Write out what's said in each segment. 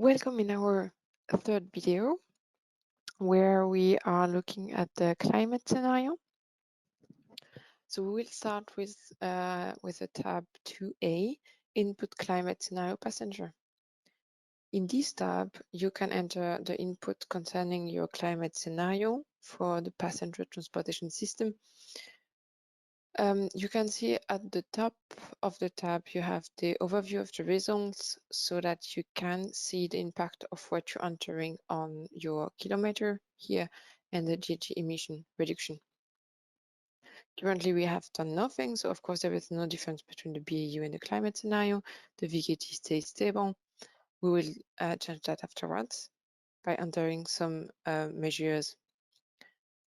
Welcome in our third video, where we are looking at the climate scenario. So we will start with the tab 2A, Input Climate Scenario Passenger. In this tab, you can enter the input concerning your climate scenario for the passenger transportation system. You can see at the top of the tab, you have the overview of the results so that you can see the impact of what you're entering on your kilometer here and the GHG emission reduction. Currently, we have done nothing, so of course there is no difference between the BAU and the climate scenario. The VKT stays stable. We will change that afterwards by entering some measures.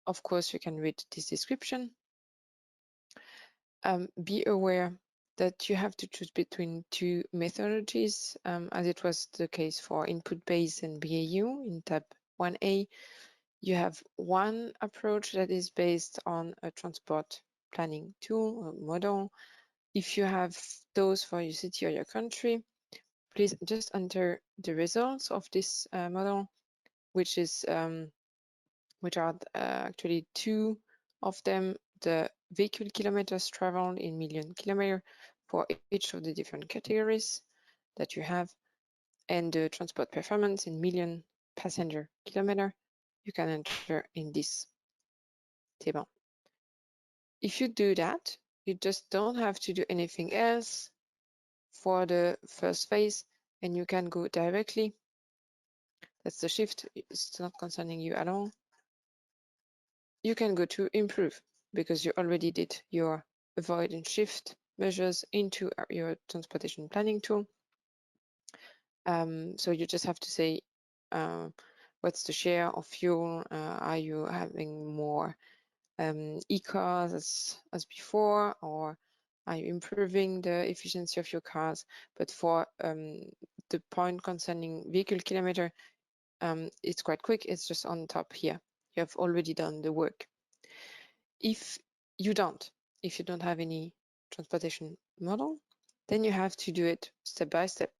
Of course, you can read this description. Be aware that you have to choose between two methodologies, as it was the case for input-based and BAU in tab 1A. You have one approach that is based on a transport planning tool or model. If you have those for your city or your country, please just enter the results of this model, which are actually two of them: the vehicle kilometers traveled in million kilometers for each of the different categories that you have, and the transport performance in million passenger kilometer. You can enter in this table. If you do that, you just don't have to do anything else for the first phase, and you can go directly. That's the shift. It's not concerning you at all. You can go to improve because you already did your avoid and shift measures into your transportation planning tool. So you just have to say what's the share of fuel. Are you having more e-cars as before, or are you improving the efficiency of your cars? But for the point concerning vehicle kilometer, it's quite quick. It's just on top here. You have already done the work. If you don't have any transportation model, then you have to do it step by step.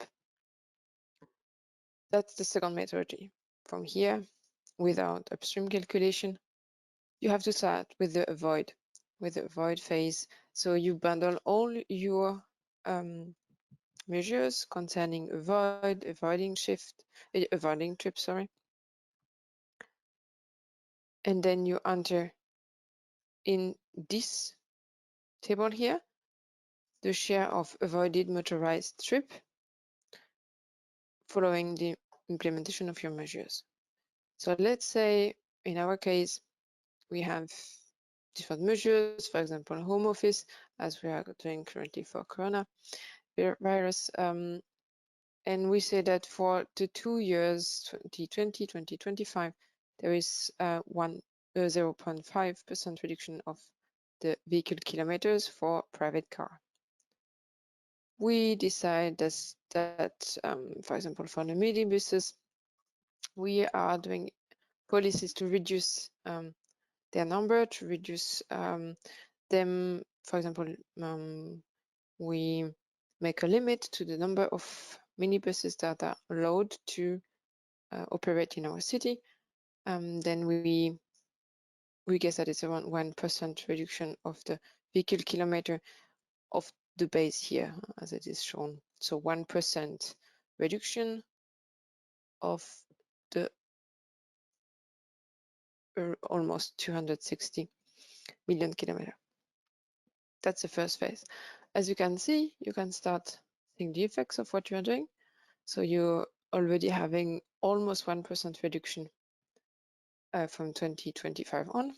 That's the second methodology. From here, without upstream calculation, you have to start with the avoid phase. So you bundle all your measures concerning avoiding trip, and then you enter in this table here the share of avoided motorized trip following the implementation of your measures. So let's say in our case, we have different measures, for example, home office, as we are doing currently for coronavirus. And we say that for the 2 years, 2020, 2025, there is 0.5% reduction of the vehicle kilometers for private car. We decide that for example, for the minibuses, we are doing policies to reduce their number, to reduce them. For example, we make a limit to the number of minibuses that are allowed to operate in our city. Then we guess that it's around 1% reduction of the vehicle kilometer of the base here, as it is shown. So 1% reduction of the almost 260 million kilometers. That's the first phase. As you can see, you can start seeing the effects of what you are doing. So you're already having almost 1% reduction from 2025 on.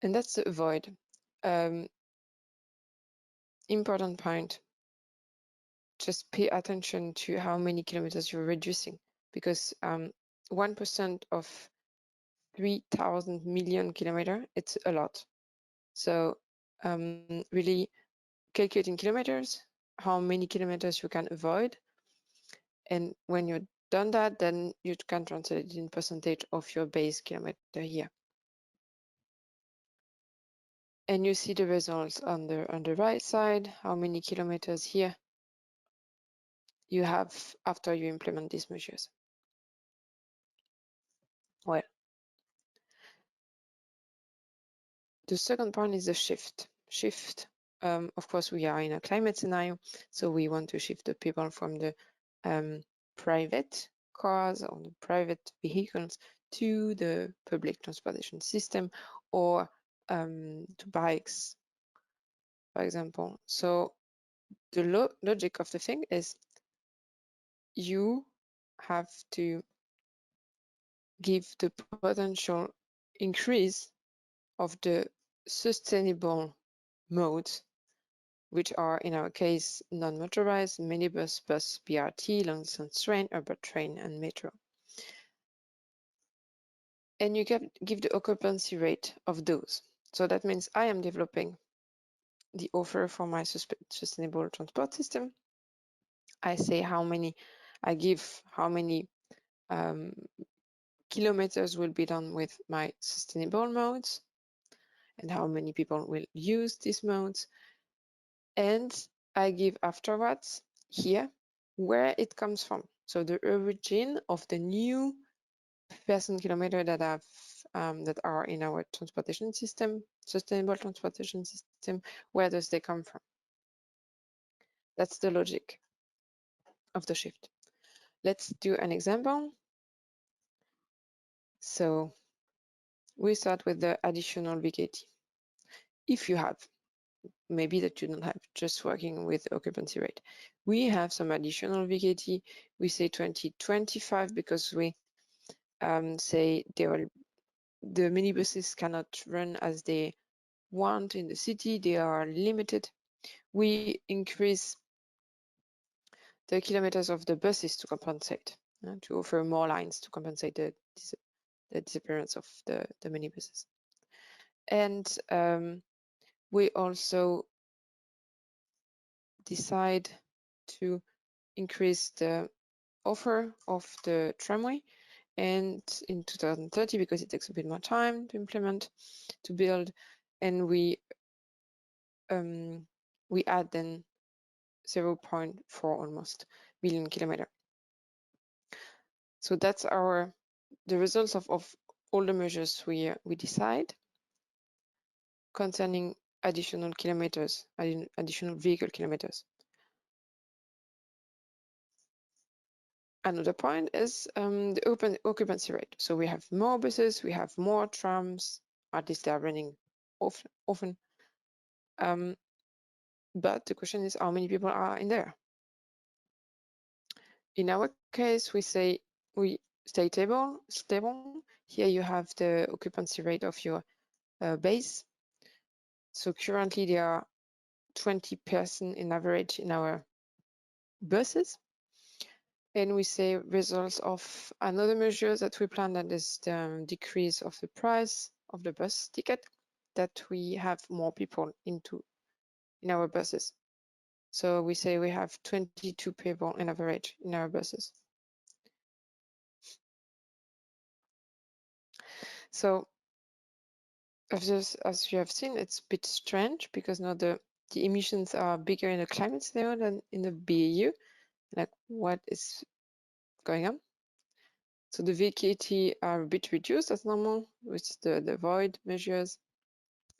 And that's the avoid. Important point, just pay attention to how many kilometers you're reducing, because 1% of 3,000 million kilometers, it's a lot. So really calculating kilometers, how many kilometers you can avoid. And when you're done that, then you can translate it in percentage of your base kilometer here. And you see the results on the right side, how many kilometers here you have after you implement these measures? Well, the second point is the shift. Of course, we are in a climate scenario, so we want to shift the people from the private cars or the private vehicles to the public transportation system, or to bikes, for example. So the logic of the thing is you have to give the potential increase of the sustainable modes, which are in our case non-motorized, minibus, bus, BRT, long-distance train, urban train, and metro. And you can give the occupancy rate of those. So that means I am developing the offer for my sustainable transport system. I say how many kilometers will be done with my sustainable modes and how many people will use these modes. And I give afterwards here where it comes from. So the origin of the new person kilometer that are in our transportation system, sustainable transportation system, where does they come from? That's the logic of the shift. Let's do an example. So we start with the additional VKT. If you have, maybe that you don't have, just working with occupancy rate. We have some additional VKT. We say 2025 because we say the minibuses cannot run as they want in the city. They are limited. We increase the kilometers of the buses to compensate, to offer more lines to compensate the disappearance of the minibuses. And we also decide to increase the offer of the tramway, and in 2030, because it takes a bit more time to implement, to build, and we add then 0.4 almost million kilometer. So that's the results of all the measures we decide concerning additional kilometers, additional vehicle kilometers. Another point is the occupancy rate. So we have more buses, we have more trams, at least they are running often. But the question is how many people are in there? In our case, we say we stay stable. Here you have the occupancy rate of your base. So currently there are 20% in average in our buses. And we say results of another measure that we plan, that is the decrease of the price of the bus ticket, that we have more people in our buses. So we say we have 22 people in average in our buses. So as you have seen, it's a bit strange because now the emissions are bigger in the climate scenario than in the BAU. Like, what is going on? So the VKT are a bit reduced as normal with the void measures,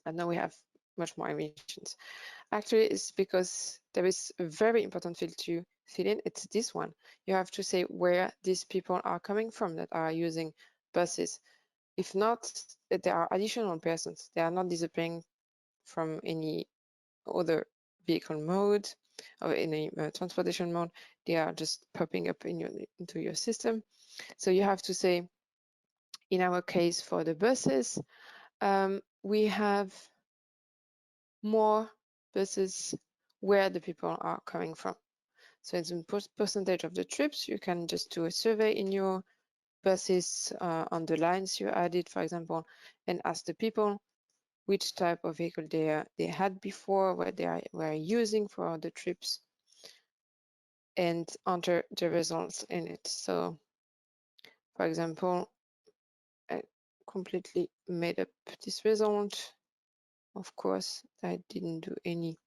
and now we have much more emissions. Actually, it's because there is a very important field to fill in. It's this one. You have to say where these people are coming from that are using buses. If not, there are additional persons. They are not disappearing from any other vehicle mode or any transportation mode. They are just popping up into your system. So you have to say, in our case for the buses, we have more buses where the people are coming from. So it's in percentage of the trips. You can just do a survey in your buses on the lines you added, for example, and ask the people which type of vehicle they had before, what they were using for the trips, and enter the results in it. So, for example, I completely made up this result. Of course, I didn't do any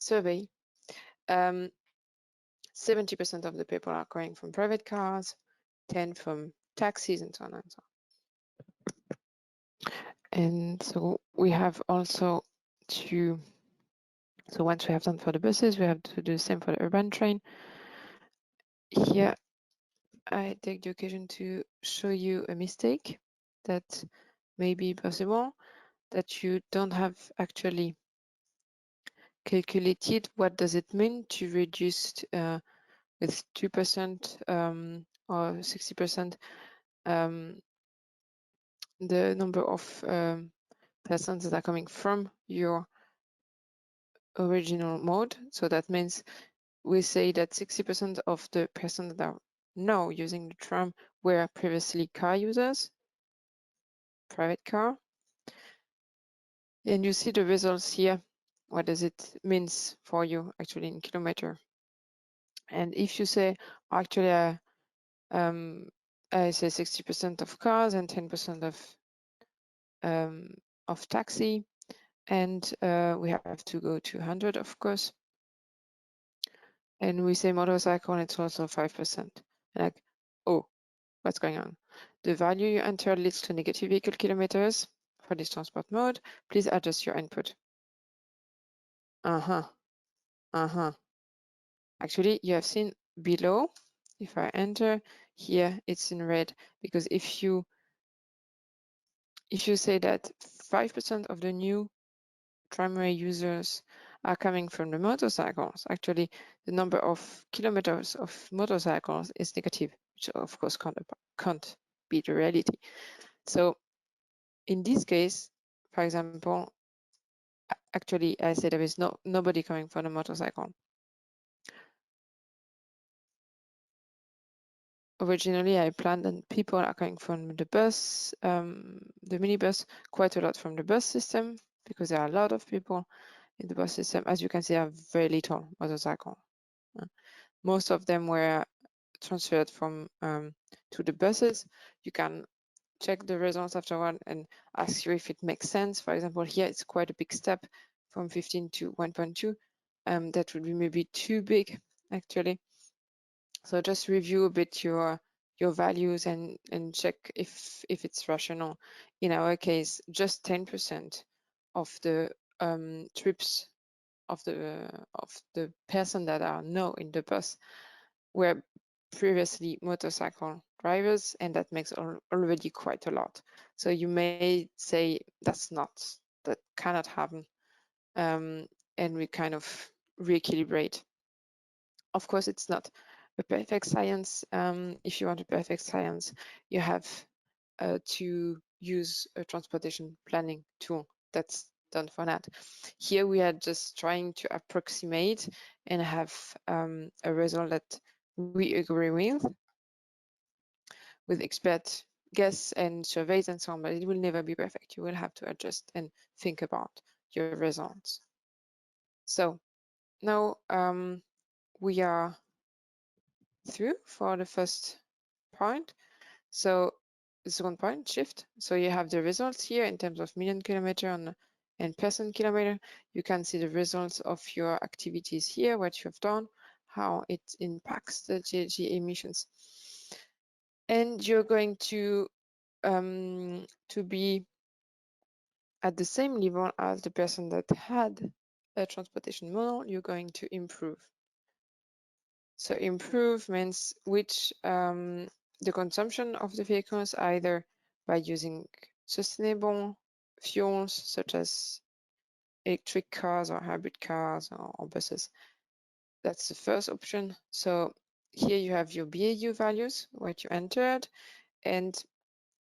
survey. 70% of the people are going from private cars, 10 from taxis, and so on and so on. And so we have also to, so once we have done for the buses, we have to do the same for the urban train. Here, I take the occasion to show you a mistake that may be possible, that you don't have actually calculated what does it mean to reduce with 2% or 60% the number of persons that are coming from your original mode. So that means we say that 60% of the persons that are now using the tram were previously car users, private car. And you see the results here. What does it means for you actually in kilometer? And if you say, actually, I say 60% of cars and 10% of taxi, and we have to go to 100, of course. And we say motorcycle, and it's also 5%. And like, oh, what's going on? The value you entered leads to negative vehicle kilometers for this transport mode. Please adjust your input. Actually, you have seen below, if I enter here, it's in red, because if you say that 5% of the new tramway users are coming from the motorcycles, actually the number of kilometers of motorcycles is negative, which of course can't be the reality. So in this case, for example, actually I say there is nobody coming from the motorcycle. Originally, I planned that people are coming from the bus, the minibus, quite a lot from the bus system, because there are a lot of people in the bus system. As you can see, I have very little motorcycle. Most of them were transferred from to the buses. You can check the results afterward and ask you if it makes sense. For example, here it's quite a big step from 15 to 1.2. That would be maybe too big, actually. So just review a bit your values and check if it's rational. In our case, just 10% of the trips of the person that are now in the bus were previously motorcycle drivers, and that makes already quite a lot. So you may say that cannot happen, and we kind of recalibrate. Of course, it's not a perfect science. If you want a perfect science, you have to use a transportation planning tool that's done for that. Here we are just trying to approximate and have a result that we agree with expert guess and surveys and so on, but it will never be perfect. You will have to adjust and think about your results. So now we are through for the first point. So the second point, shift. So you have the results here in terms of million kilometer and person kilometer. You can see the results of your activities here, what you have done, how it impacts the GHG emissions. And you're going to be at the same level as the person that had a transportation model. You're going to improve. So improve means which the consumption of the vehicles, either by using sustainable fuels such as electric cars or hybrid cars or buses. That's the first option. So here you have your BAU values, what you entered, and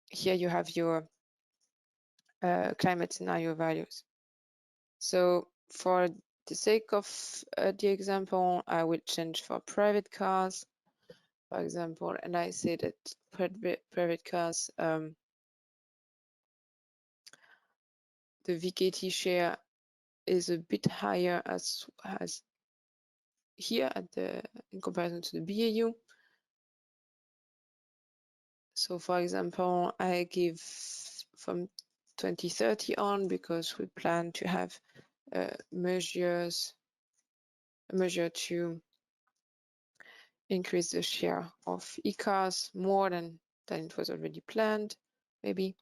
here you have your climate scenario values. So for the sake of the example, I will change for private cars, for example, and I say that private cars, the VKT share is a bit higher as here in comparison to the BAU. So for example, I give from 2030 on, because we plan to have a measure to increase the share of e-cars more than it was already planned, maybe.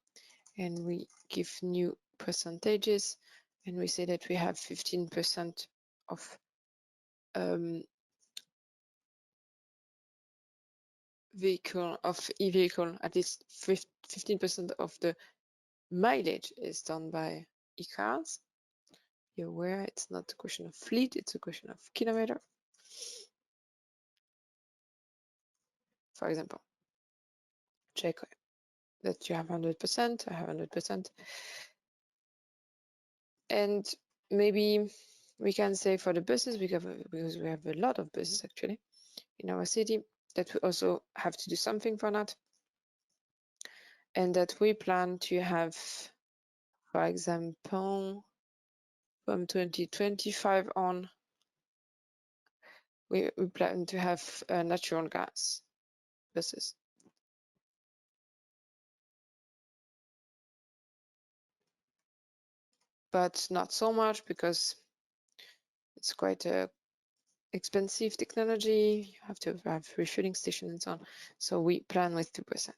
And we give new percentages, and we say that we have 15% of e-vehicle, at least 15% of the mileage is done by e-cars. Be aware it's not a question of fleet, it's a question of kilometer. For example, check that you have 100%, I have 100%. And maybe we can say for the buses, because we have a lot of buses actually in our city, that we also have to do something for that. And that we plan to have, for example, from 2025 on, we plan to have natural gas buses. But not so much, because it's quite a expensive technology. You have to have refueling stations and so on. So we plan with 2%.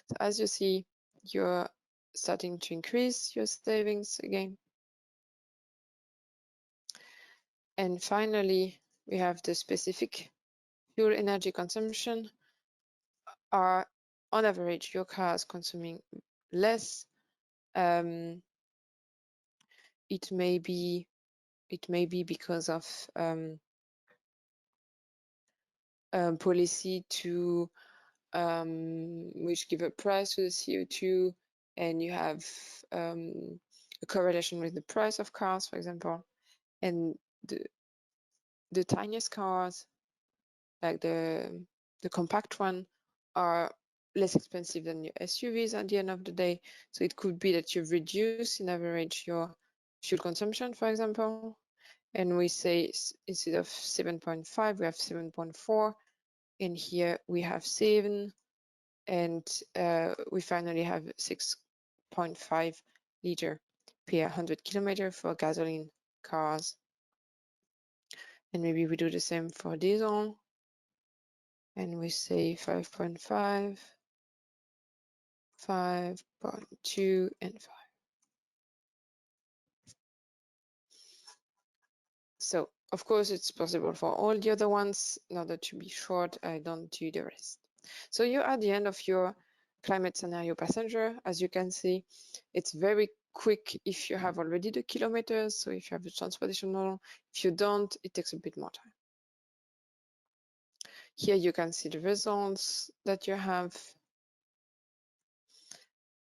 So as you see, you're starting to increase your savings again. And finally, we have the specific fuel energy consumption. On average, your car is consuming less. It may be because of policy to which give a price to the CO2, and you have a correlation with the price of cars, for example. And the tiniest cars, like the compact one, are less expensive than your SUVs at the end of the day. So it could be that you've reduced in average your fuel consumption, for example. And we say instead of 7.5, we have 7.4. And here we have 7. And we finally have 6.5 liter per 100 kilometer for gasoline cars. And maybe we do the same for diesel. And we say 5.5, 5.2, and 5. So, of course, it's possible for all the other ones. In order to be short, I don't do the rest. So you're at the end of your climate scenario passenger. As you can see, it's very quick if you have already the kilometers. So if you have the transportation model, if you don't, it takes a bit more time. Here you can see the results that you have.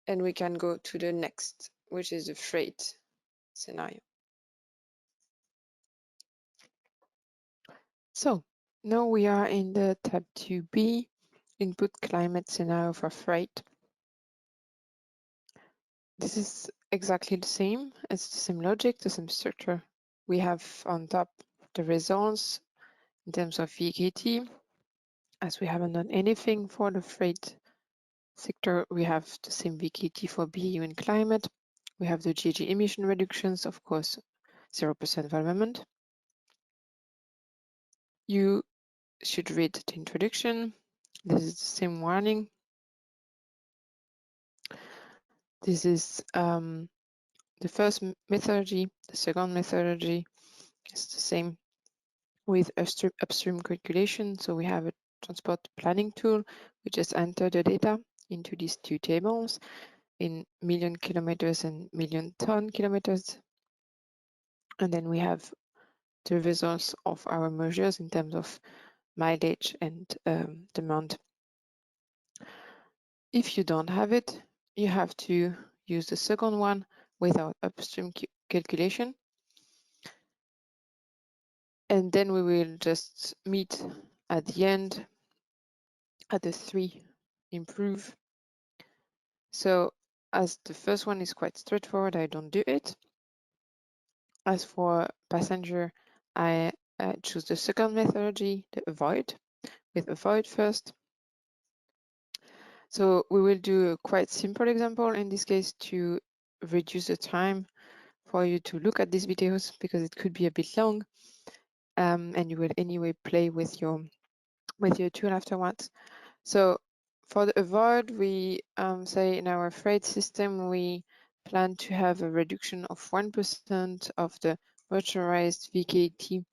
And we can go to the next, which is the freight scenario. So now we are in the tab 2B, input climate scenario for freight. This is exactly the same. It's the same logic, the same structure. We have on top the results in terms of VKT. As we haven't done anything for the freight sector, we have the same VKT for BAU and climate. We have the GHG emission reductions, of course, 0% environment. You should read the introduction. This is the same warning. This is the first methodology. The second methodology is the same with upstream calculation. So we have a transport planning tool. We just enter the data into these two tables in million kilometers and million ton kilometers. And then we have the results of our measures in terms of mileage and demand. If you don't have it, you have to use the second one without upstream calculation. And then we will just meet at the end at the 3 improve. So as the first one is quite straightforward, I don't do it. As for passenger, I choose the second methodology, the avoid, with avoid first. So we will do a quite simple example in this case to reduce the time for you to look at these videos because it could be a bit long. and you will anyway play with your tool afterwards. So for the avoid, we say in our freight system, we plan to have a reduction of 1% of the motorized VKT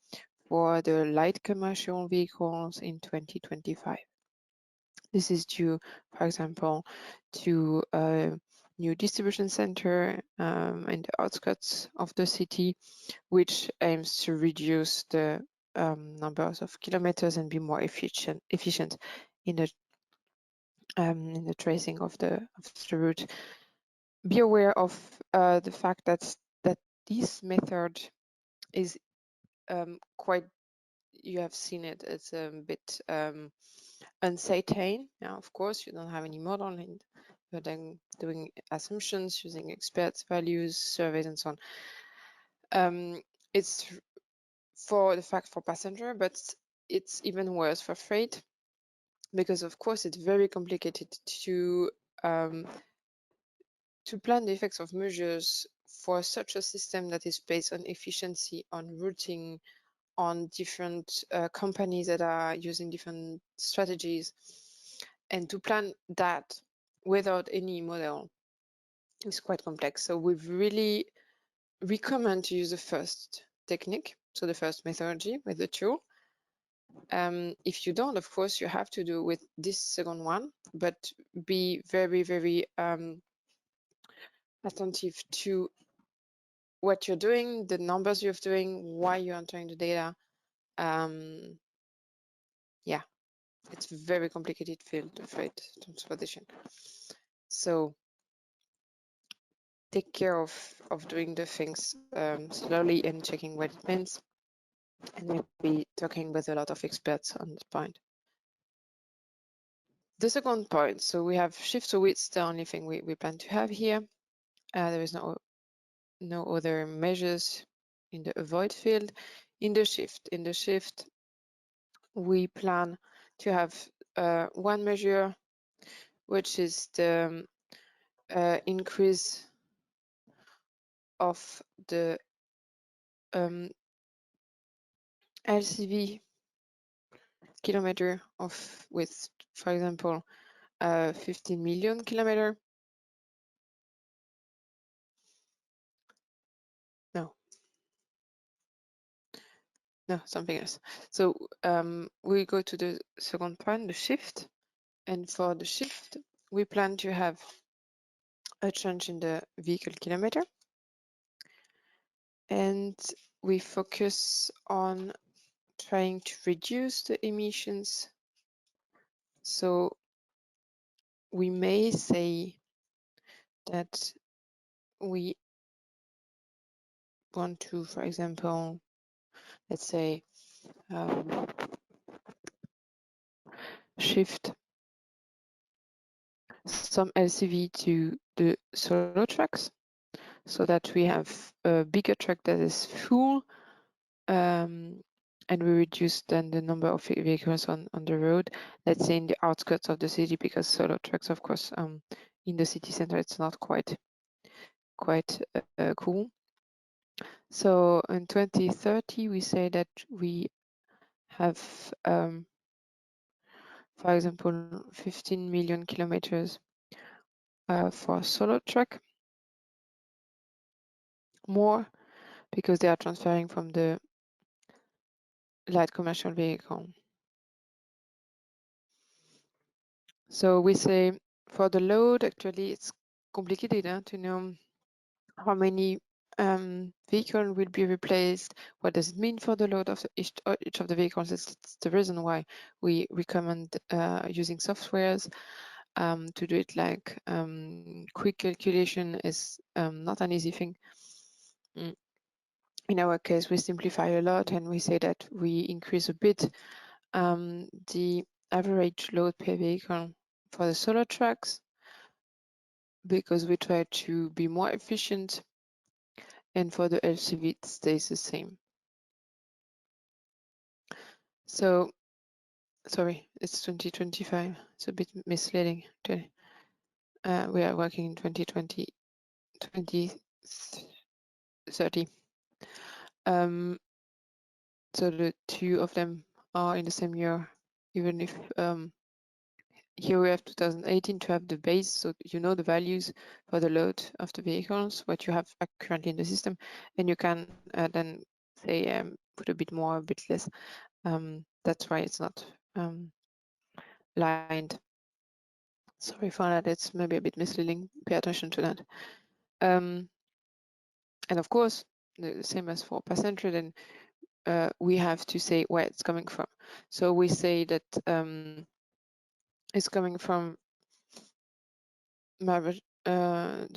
for the light commercial vehicles in 2025. This is due, for example, to a new distribution center in the outskirts of the city, which aims to reduce the numbers of kilometers and be more efficient in the tracing of the route. Be aware of the fact that this method is quite, you have seen it, it's a bit uncertain. Now, of course, you don't have any model and you're then doing assumptions using experts, values, surveys, and so on. It's for the fact for passenger, but it's even worse for freight, because of course it's very complicated to plan the effects of measures for such a system that is based on efficiency, on routing, on different companies that are using different strategies. And to plan that without any model is quite complex. So we really recommend to use the first technique, so the first methodology with the tool. If you don't, of course, you have to do with this second one, but be very, very attentive to what you're doing, the numbers you're doing, why you're entering the data. Yeah, it's a very complicated field of freight transportation. So take care of doing the things slowly and checking what it means. And we'll be talking with a lot of experts on this point. The second point, so we have shift, so it's the only thing we plan to have here. There is no other measures in the avoid field. In the shift, we plan to have one measure, which is the increase of the LCV kilometer with, for example, 15 million kilometer. No, something else. So we go to the second point, the shift. And for the shift, we plan to have a change in the vehicle kilometer. And we focus on trying to reduce the emissions. So we may say that we want to, for example, let's say, shift some LCV to the solo trucks, so that we have a bigger truck that is full, and we reduce then the number of vehicles on the road, let's say in the outskirts of the city, because solo trucks, of course, in the city center, it's not quite cool. So in 2030, we say that we have, for example, 15 million kilometers for solo truck, more because they are transferring from the light commercial vehicle. So we say for the load, actually it's complicated to know how many vehicle will be replaced. What does it mean for the load of each of the vehicles? It's the reason why we recommend using softwares to do it. Like quick calculation is not an easy thing. In our case, we simplify a lot and we say that we increase a bit the average load per vehicle for the solo trucks, because we try to be more efficient, and for the LCV it stays the same. So, sorry, it's 2025. It's a bit misleading. We are working in 2020, 2030. So the two of them are in the same year, even if here we have 2018 to have the base, so you know the values for the load of the vehicles, what you have currently in the system, and you can then say put a bit more, a bit less. That's why it's not lined. Sorry for that, it's maybe a bit misleading. Pay attention to that. And of course, the same as for passenger, then we have to say where it's coming from. So we say that it's coming from the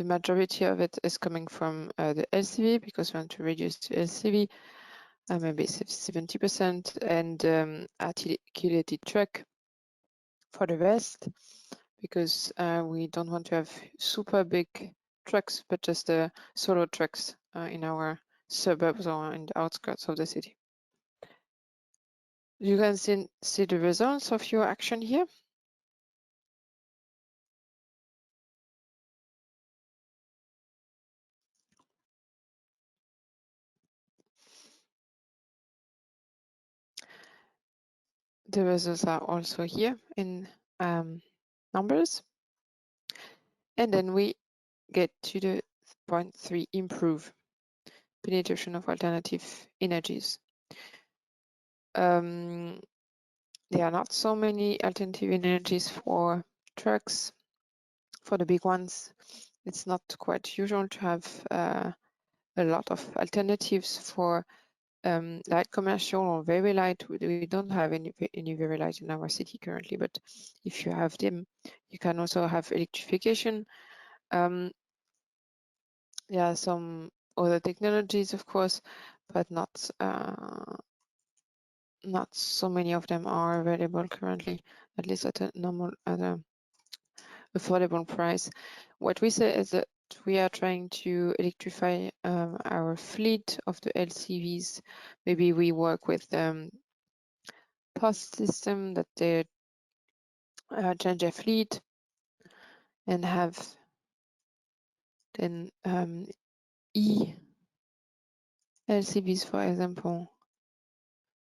majority of it is coming from the LCV, because we want to reduce the LCV, maybe 70%, and articulated truck for the rest, because we don't want to have super big trucks, but just solo trucks in our suburbs or in the outskirts of the city. You can see the results of your action here. The results are also here in numbers. And then we get to the point 3, improve penetration of alternative energies. There are not so many alternative energies for trucks. For the big ones, it's not quite usual to have a lot of alternatives. For light commercial or very light, we don't have any very light in our city currently, but if you have them, you can also have electrification. There are some other technologies, of course, but not so many of them are available currently, at least at a affordable price. What we say is that we are trying to electrify our fleet of the LCVs. Maybe we work with post system that they change their fleet and have then LCVs, for example,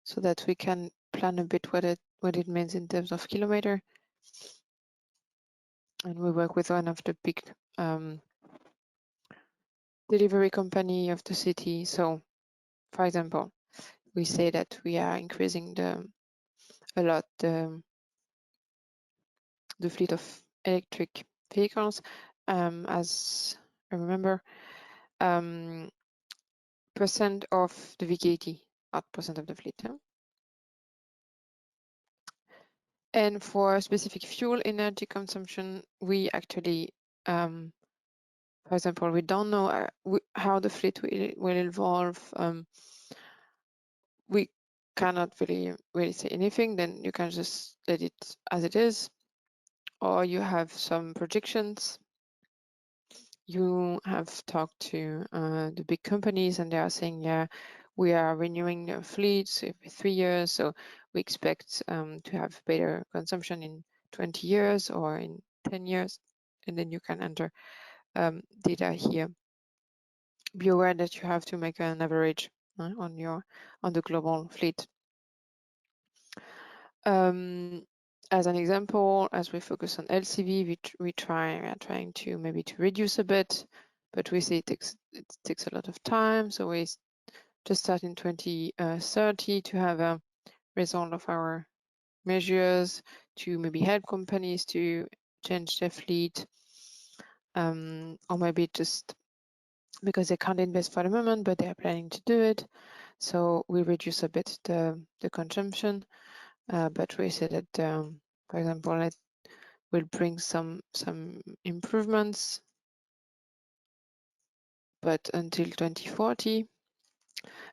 so that we can plan a bit what it means in terms of kilometer. And we work with one of the big delivery company of the city. So, for example, we say that we are increasing a lot the fleet of electric vehicles. As I remember, percent of the VKT, not percent of the fleet. Huh? And for specific fuel energy consumption, we actually, for example, we don't know how the fleet will evolve. We cannot really say anything. Then you can just let it as it is, or you have some projections. You have talked to the big companies, and they are saying, yeah, we are renewing the fleets every 3 years, so we expect to have better consumption in 20 years or in 10 years, and then you can enter data here. Be aware that you have to make an average on the global fleet. As an example, as we focus on LCV, we are trying to maybe to reduce a bit, but we see it takes a lot of time. So we just start in 2030 to have a result of our measures, to maybe help companies to change their fleet, or maybe just because they can't invest for the moment, but they are planning to do it. So we reduce a bit the consumption, but we say that, for example, it will bring some improvements, but until 2040,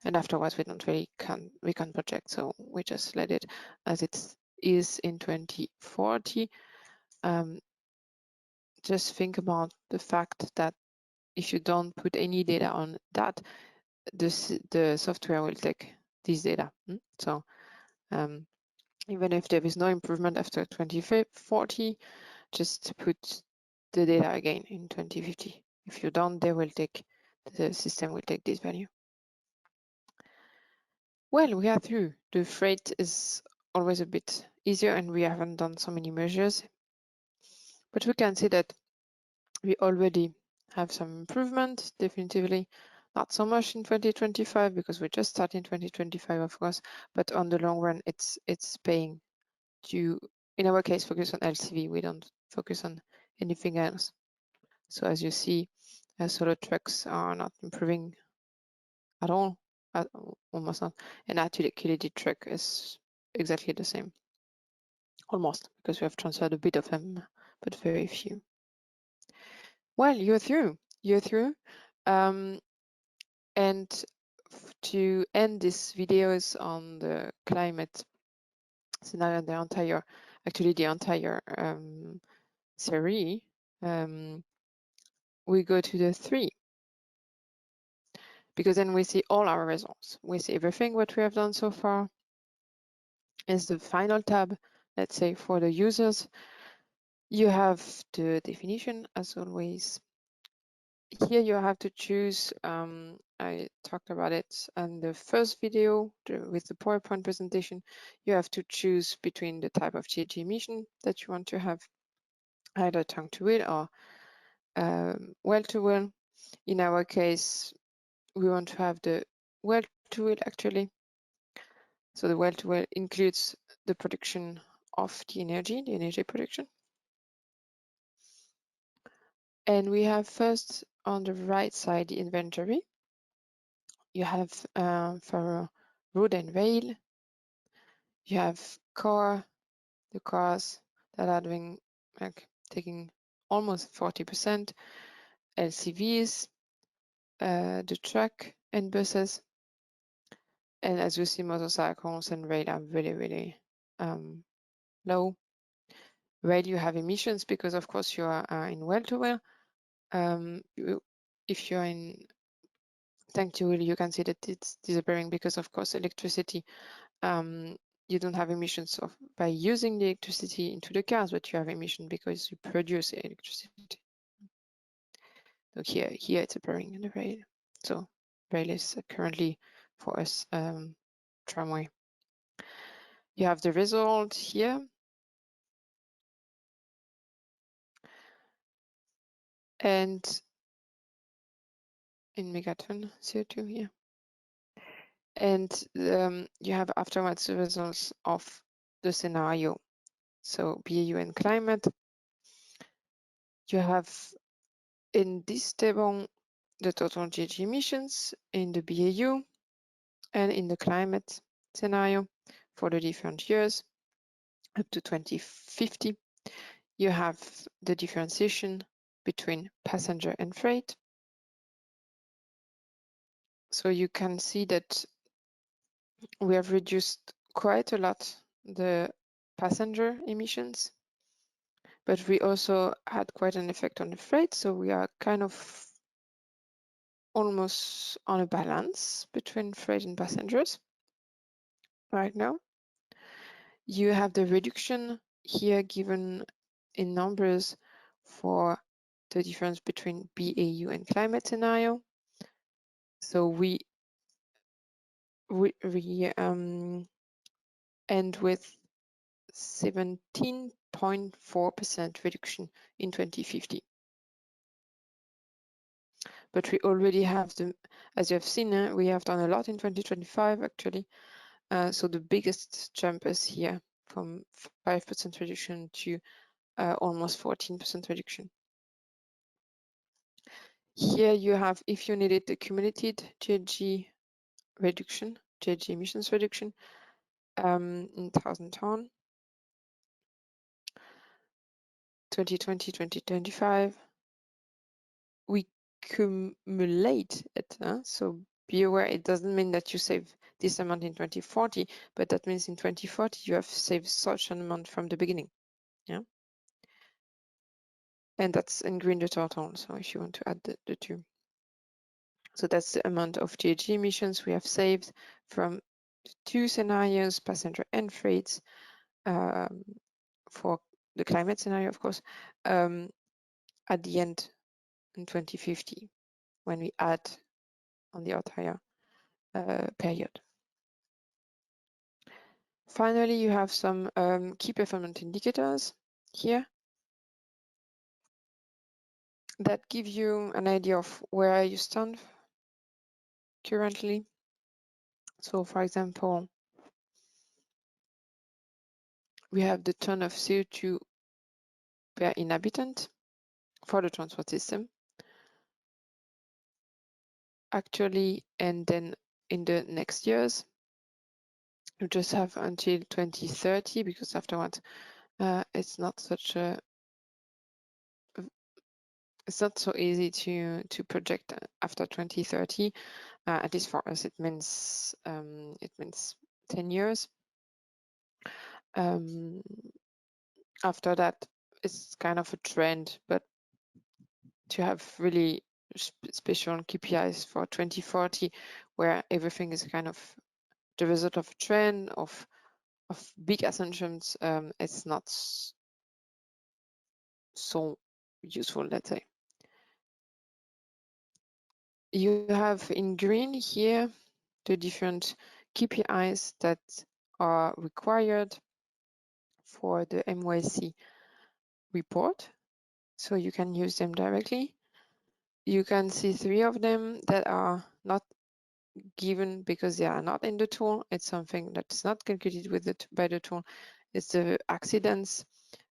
and afterwards we can't project, so we just let it as it is in 2040. Just think about the fact that if you don't put any data on that, the software will take this data. So even if there is no improvement after 2040, just put the data again in 2050. If you don't, the system will take this value. Well, we are through. The freight is always a bit easier and we haven't done so many measures, but we can see that we already have some improvement, definitively. Not so much in 2025 because we just started in 2025, of course, but on the long run, it's paying to, in our case, focus on LCV. We don't focus on anything else. So as you see, solo trucks are not improving at all, almost not. And utility truck is exactly the same, almost, because we have transferred a bit of them, but very few. Well, you're through. You're through. And to end this videos on the climate scenario, the entire series, we go to the 3, because then we see all our results. We see everything what we have done so far. Is the final tab, let's say for the users. You have the definition as always. Here you have to choose, I talked about it in the first video with the PowerPoint presentation. You have to choose between the type of GHG emission that you want to have, either tongue to wheel or well to wheel. In our case, we want to have the well to wheel actually. So the well to wheel includes the production of the energy production. And we have first on the right side the inventory. You have for road and rail, you have the cars that are doing like taking almost 40%, LCVs, the truck and buses, and as you see, motorcycles and rail are really low. Rail, you have emissions because of course you are in well to well. If you're in tank to wheel, you can see that it's disappearing because of course electricity. You don't have emissions by using the electricity into the cars, but you have emission because you produce electricity. So here it's appearing in the rail. So rail is currently for us tramway. You have the result here. And in megaton CO2 here. And you have afterwards the results of the scenario. So BAU and climate. You have in this table the total GHG emissions in the BAU and in the climate scenario for the different years up to 2050. You have the differentiation between passenger and freight. So you can see that we have reduced quite a lot the passenger emissions, but we also had quite an effect on the freight. So we are kind of almost on a balance between freight and passengers right now. You have the reduction here given in numbers for the difference between BAU and climate scenario. So we end with 17.4% reduction in 2050. But we already have as you have seen, we have done a lot in 2025 actually. So the biggest jump is here from 5% reduction to almost 14% reduction. Here you have, if you needed the accumulated GHG reduction, GHG emissions reduction in 1,000 ton, 2020, 2025, we cumulate it. So be aware, it doesn't mean that you save this amount in 2040, but that means in 2040 you have saved such an amount from the beginning. Yeah. And that's in green the total, so if you want to add the two. So that's the amount of GHG emissions we have saved from two scenarios, passenger and freight, for the climate scenario, of course, at the end in 2050, when we add on the entire period. Finally, you have some key performance indicators here that give you an idea of where you stand currently. So for example, we have the ton of CO2 per inhabitant for the transport system. Actually, and then in the next years, you just have until 2030, because afterwards, it's not so easy to project after 2030. At least for us, it means 10 years. After that, it's kind of a trend, but to have really special KPIs for 2040, where everything is kind of the result of a trend of big assumptions, it's not so useful, let's say. You have in green here the different KPIs that are required for the MYC report, so you can use them directly. You can see 3 of them that are not given because they are not in the tool. It's something that's not calculated with by the tool. It's the accidents,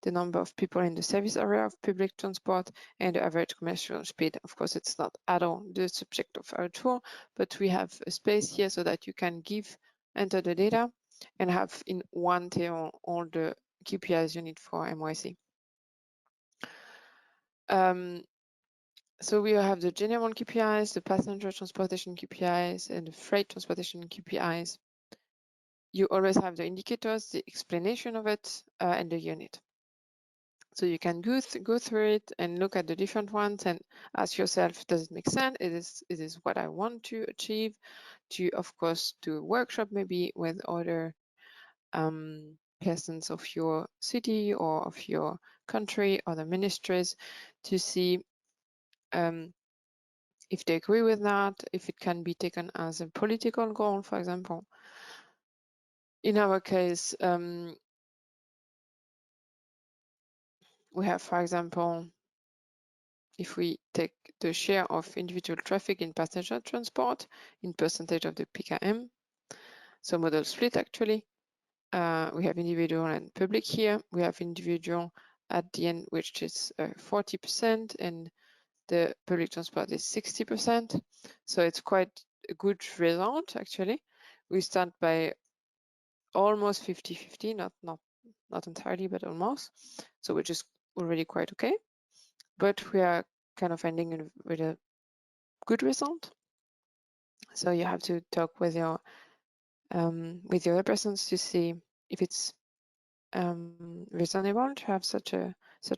the number of people in the service area of public transport, and the average commercial speed. Of course, it's not at all the subject of our tool, but we have a space here so that you can enter the data and have in one table all the KPIs you need for MYC. So we have the general KPIs, the passenger transportation KPIs, and the freight transportation KPIs. You always have the indicators, the explanation of it, and the unit. So you can go through it and look at the different ones and ask yourself, does it make sense? Is this what I want to achieve? To, of course, do a workshop maybe with other persons of your city or of your country or the ministries to see if they agree with that, if it can be taken as a political goal, for example. In our case, we have, for example, if we take the share of individual traffic in passenger transport in percentage of the PKM, so model split actually, we have individual and public here. We have individual at the end, which is 40%, and the public transport is 60%. So it's quite a good result actually. We start by almost 50-50, not entirely, but almost. So which is already quite okay. But we are kind of ending with a good result. So you have to talk with your other persons to see if it's reasonable to have such a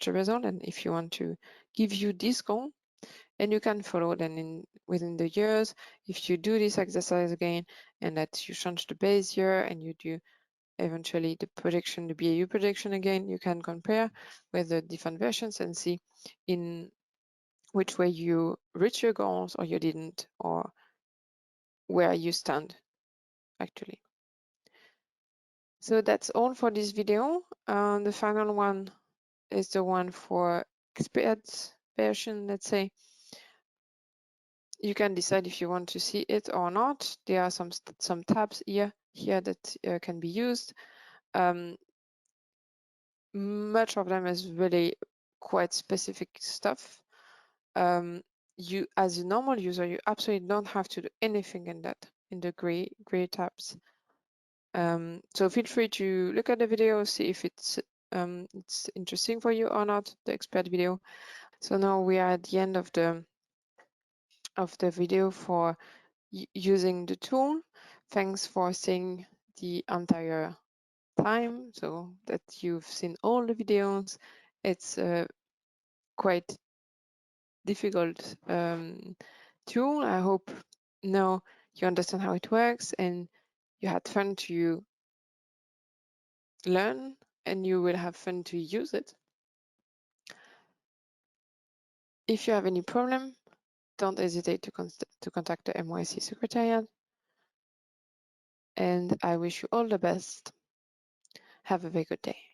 result, and if you want to give you this goal, and you can follow then within the years. If you do this exercise again, and that you change the base year, and you do eventually the projection, the BAU projection again, you can compare with the different versions and see in which way you reach your goals or you didn't, or where you stand actually. So that's all for this video. The final one is the one for expert version, let's say. You can decide if you want to see it or not. There are some tabs here that can be used. Much of them is really quite specific stuff. You, as a normal user, you absolutely don't have to do anything in the gray tabs. So feel free to look at the video, see if it's interesting for you or not, the expert video. So now we are at the end of the video for using the tool. Thanks for seeing the entire time, so that you've seen all the videos. It's quite difficult tool. I hope now you understand how it works and you had fun to learn, and you will have fun to use it. If you have any problem, don't hesitate to contact the MYC Secretariat, and I wish you all the best. Have a very good day.